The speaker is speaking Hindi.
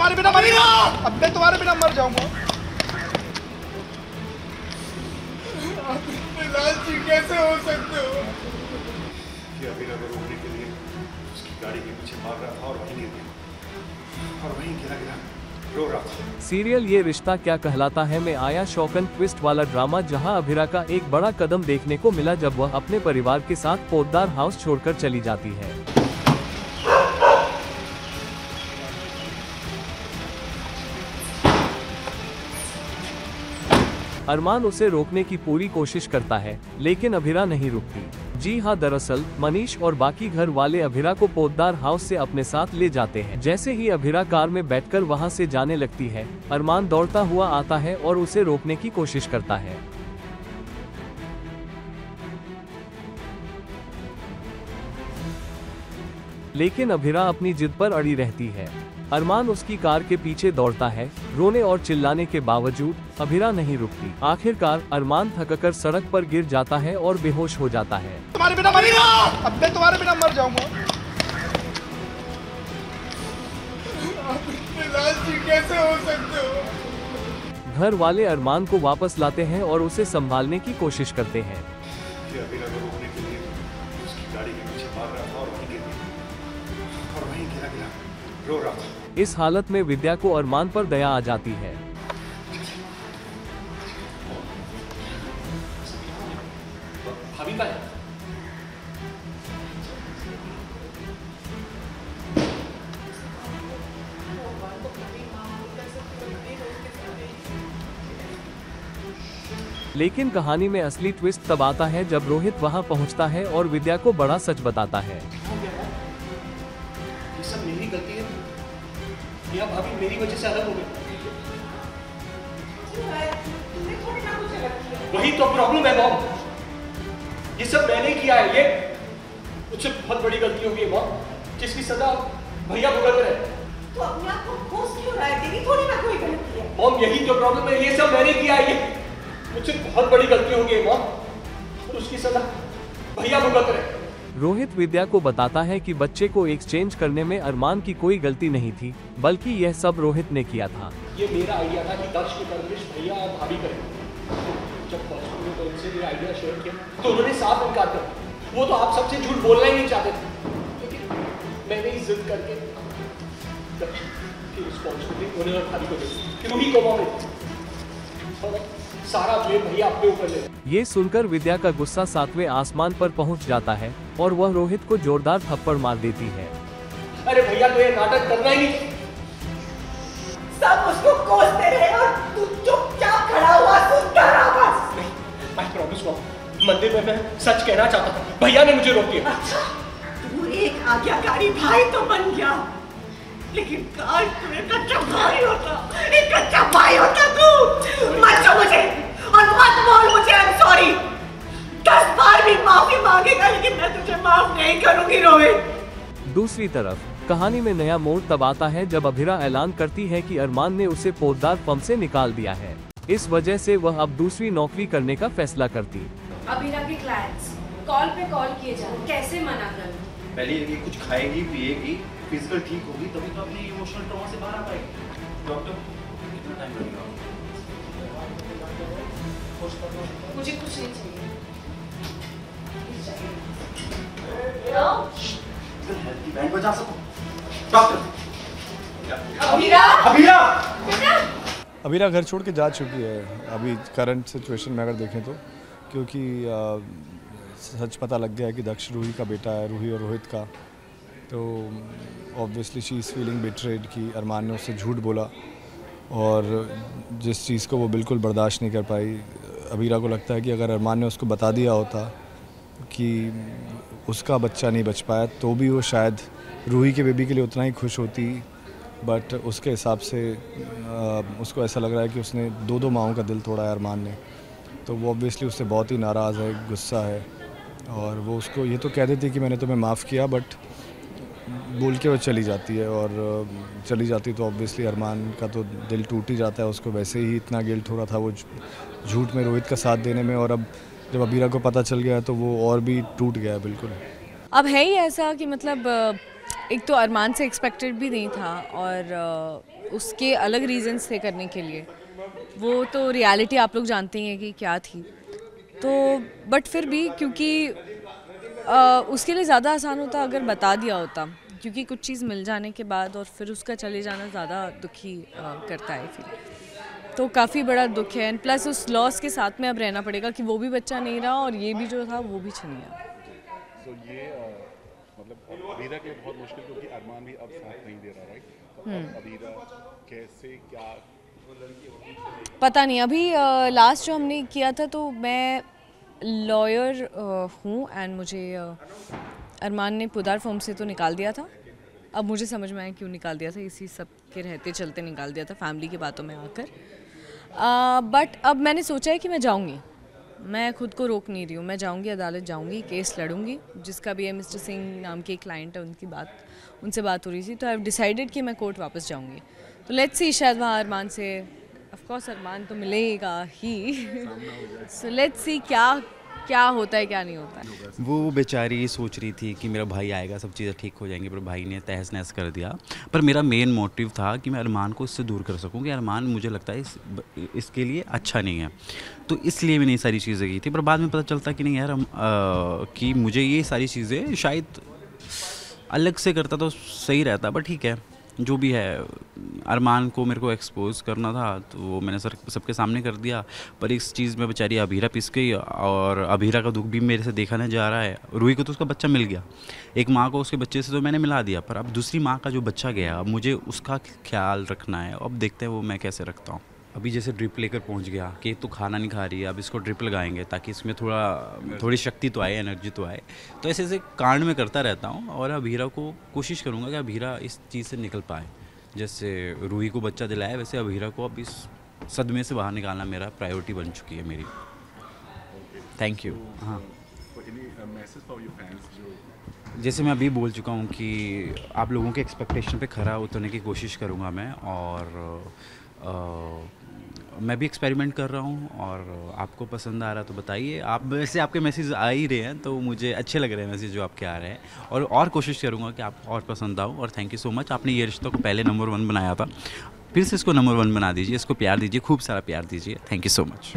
तुम्हारे बिना अब मैं तुम्हारे बिना मर जाऊंगा। कैसे हो सकते हो? कि अभिरा को रोकने के लिए उसकी गाड़ी के पीछे भाग रहा था और वहीं गिर गया और वहीं गिरा गिरा रो रहा था। सीरियल ये रिश्ता क्या कहलाता है में आया शॉकन ट्विस्ट वाला ड्रामा, जहां अभिरा का एक बड़ा कदम देखने को मिला जब वह अपने परिवार के साथ पोद्दार हाउस छोड़कर चली जाती है। अरमान उसे रोकने की पूरी कोशिश करता है, लेकिन अभिरा नहीं रुकती। जी हाँ, दरअसल मनीष और बाकी घर वाले अभिरा को पोद्दार हाउस से अपने साथ ले जाते हैं। जैसे ही अभिरा कार में बैठकर वहां से जाने लगती है, अरमान दौड़ता हुआ आता है और उसे रोकने की कोशिश करता है। लेकिन अभिरा अपनी जिद पर अड़ी रहती है। अरमान उसकी कार के पीछे दौड़ता है। रोने और चिल्लाने के बावजूद अभिरा नहीं रुकती। आखिरकार अरमान थककर सड़क पर गिर जाता है और बेहोश हो जाता है। तुम्हारे बिना अब मैं तुम्हारे बिना मर जाऊंगा। कैसे हो सकते हो? घर वाले अरमान को वापस लाते हैं और उसे संभालने की कोशिश करते हैं। कि अभिरा को रोकने के लिए उसकी गाड़ी के पीछे भाग रहा था और वहीं गिर गया और वहीं गिरा गिरा रो रहा था। इस हालत में विद्या को अरमान पर दया आ जाती है। लेकिन कहानी में असली ट्विस्ट तब आता है जब रोहित वहां पहुंचता है और विद्या को बड़ा सच बताता है। ये सब मेरी गलती है। या भाभी मेरी वजह से अलग हो गई। वही तो प्रॉब्लम है मॉम। ये सब मैंने किया है। ये मुझसे बहुत बड़ी गलती हो गई मॉम, जिसकी सजा भैया भुगत रहे। तो अपने आप को कोस क्यों रहा है? तेरी थोड़ी ना कोई गलती है। मॉम यही तो प्रॉब्लम है। ये सब मैंने किया है। ये मुझसे बहुत बड़ी गलती हो गई मॉम, और उसकी सजा भैया भुगत रहे। रोहित विद्या को बताता है कि बच्चे को एक्सचेंज करने में अरमान की कोई गलती नहीं थी, बल्कि यह सब रोहित ने किया था। ये मेरा आइडिया था कि दक्ष की परवरिश भैया और भाभी करें। जब हॉस्पिटल में उनसे मेरा आइडिया शेयर किया तो उन्होंने साफ इनकार कर दिया। वो तो आप सबसे झूठ बोलना ही नहीं चाहते थे, लेकिन मैंने ही जिद करके दक्ष की रिस्पॉन्सिबिलिटी उन्हें और भाभी को दे दी कि रूही कोमा में थी। सारा ब्लेम भैया अपने ऊपर ले। ये सुनकर विद्या का गुस्सा 7वें आसमान पर पहुंच जाता है और वह रोहित को जोरदार थप्पड़ मार देती है। अरे भैया तो ये नाटक करना ही नहीं। सब उसको कोसते रहे और तू चुपचाप खड़ा हुआ सुनता रहा बस। नहीं, मैं प्रॉमिस मॉम, मंदिर में मैं सच कहना चाहता था। भैया ने मुझे रोक दिया। अच्छा, तू एक आज्ञाकारी भाई तो बन गया, लेकिन काश तू एक अच्छा भाई होता, एक अच्छा भाई होता तू। मत छू मुझे और मत बोल मुझे आई एम सॉरी। 10 बार भी माफी मांगेगा, लेकिन मैं तुझे माफ नहीं करूंगी रोहित। दूसरी तरफ कहानी में नया मोड़ तब आता है जब अभिरा ऐलान करती है कि अरमान ने उसे पोद्दार पंप से निकाल दिया है। इस वजह से वह अब दूसरी नौकरी करने का फैसला करती। अभिरा के क्लाइंट्स कॉल पे कॉल किए जा रहे, कैसे मना करूं? पहले ये कुछ खाएगी पिएगी, फिजिकल ठीक होगी, तभी तो अपने इमोशनल ट्रॉमा से बाहर आ पाएगी। डॉक्टर कितना टाइम लगेगा? मुझे कुछ नहीं चाहिए। हेल्थ की बैंड बजा सको। डॉक्टर अभिरा, अभिरा अभिरा घर छोड़ के जा चुकी है अभी करंट सिचुएशन में अगर देखें तो, क्योंकि सच पता लग गया है कि दक्ष रूही का बेटा है, रूही और रोहित का। तो obviously she is feeling betrayed कि अरमान ने उससे झूठ बोला और जिस चीज़ को वो बिल्कुल बर्दाश्त नहीं कर पाई। अभिरा को लगता है कि अगर अरमान ने उसको बता दिया होता कि उसका बच्चा नहीं बच पाया तो भी वो शायद रूही के बेबी के लिए उतना ही खुश होती, बट उसके हिसाब से उसको ऐसा लग रहा है कि उसने 2 माओं का दिल तोड़ा है अरमान ने। तो वो ऑब्वियसली उससे बहुत ही नाराज़ है, गुस्सा है, और वो उसको ये तो कह देती कि मैंने तुम्हें माफ़ किया, बट बोल के वो चली जाती है। और चली जाती तो ऑब्वियसली अरमान का तो दिल टूट ही जाता है। उसको वैसे ही इतना गिल्ट हो रहा था वो झूठ में रोहित का साथ देने में, और अब जब अभिरा को पता चल गया तो वो और भी टूट गया बिल्कुल। अब है ही ऐसा कि मतलब एक तो अरमान से एक्सपेक्टेड भी नहीं था, और उसके अलग रीजंस थे करने के लिए, वो तो रियलिटी आप लोग जानते ही हैं कि क्या थी। तो बट फिर भी क्योंकि उसके लिए ज़्यादा आसान होता अगर बता दिया होता, क्योंकि कुछ चीज़ मिल जाने के बाद और फिर उसका चले जाना ज़्यादा दुखी करता है फिर। तो काफ़ी बड़ा दुख है, एंड प्लस उस लॉस के साथ में अब रहना पड़ेगा कि वो भी बच्चा नहीं रहा और ये भी जो था वो भी छन गया। तो ये मतलब अभीरा के लिए बहुत मुश्किल, क्योंकि अरमान भी अब साथ नहीं दे रहा, राइट? तो अभीरा कैसे क्या पता नहीं। अभी लास्ट जो हमने किया था तो मैं लॉयर हूँ एंड मुझे अरमान ने पुदार फॉर्म से तो निकाल दिया था। अब मुझे समझ में आया क्यों निकाल दिया था, इसी सब के रहते चलते निकाल दिया था, फैमिली की बातों में आकर। बट अब मैंने सोचा है कि मैं जाऊँगी, मैं खुद को रोक नहीं रही हूँ, मैं जाऊँगी, अदालत जाऊँगी, केस लड़ूंगी। जिसका भी है मिस्टर सिंह नाम के क्लाइंट है, उनसे बात हो रही थी, तो आई हैव डिसाइडेड कि मैं कोर्ट वापस जाऊँगी। तो लेट्स सी, शायद वहाँ अरमान से ऑफ कोर्स अरमान तो मिलेगा ही। सो लेट्स सी क्या होता है क्या नहीं होता है। वो बेचारी सोच रही थी कि मेरा भाई आएगा, सब चीज़ें ठीक हो जाएंगी, पर भाई ने तहस नहस कर दिया। पर मेरा मेन मोटिव था कि मैं अरमान को इससे दूर कर सकूं, कि अरमान मुझे लगता है इसके लिए अच्छा नहीं है, तो इसलिए मैंने ये सारी चीज़ें की थी। पर बाद में पता चलता कि नहीं यार, कि मुझे ये सारी चीज़ें शायद अलग से करता तो सही रहता। पर ठीक है, जो भी है, अरमान को मेरे को एक्सपोज करना था तो वो मैंने सबके सामने कर दिया। पर इस चीज़ में बेचारी अभीरा पिस गई, और अभीरा का दुख भी मेरे से देखा नहीं जा रहा है। रूही को तो उसका बच्चा मिल गया, एक माँ को उसके बच्चे से तो मैंने मिला दिया, पर अब दूसरी माँ का जो बच्चा गया, अब मुझे उसका ख्याल रखना है। अब देखते हैं वो मैं कैसे रखता हूँ। अभी जैसे ड्रिप लेकर पहुंच गया कि तो खाना नहीं खा रही है, अब इसको ड्रिप लगाएंगे ताकि इसमें थोड़ी शक्ति तो आए, एनर्जी तो आए। तो ऐसे ऐसे कांड में करता रहता हूँ, और अभीरा को कोशिश करूँगा कि अभीरा इस चीज़ से निकल पाए। जैसे रूही को बच्चा दिलाया, वैसे अभीरा को अब इस सदमे से बाहर निकालना मेरा प्रायोरिटी बन चुकी है मेरी। Thank you. हाँ, जैसे मैं अभी बोल चुका हूँ कि आप लोगों के एक्सपेक्टेशन पे खरा उतरने की कोशिश करूँगा मैं, और मैं भी एक्सपेरिमेंट कर रहा हूँ, और आपको पसंद आ रहा तो बताइए। आप वैसे आपके मैसेज आ ही रहे हैं तो मुझे अच्छे लग रहे हैं मैसेज जो आपके आ रहे हैं, और कोशिश करूँगा कि आप और पसंद आओ। और थैंक यू सो मच, आपने ये रिश्ता को पहले नंबर 1 बनाया था, फिर से इसको नंबर 1 बना दीजिए, इसको प्यार दीजिए, खूब सारा प्यार दीजिए। Thank you so much.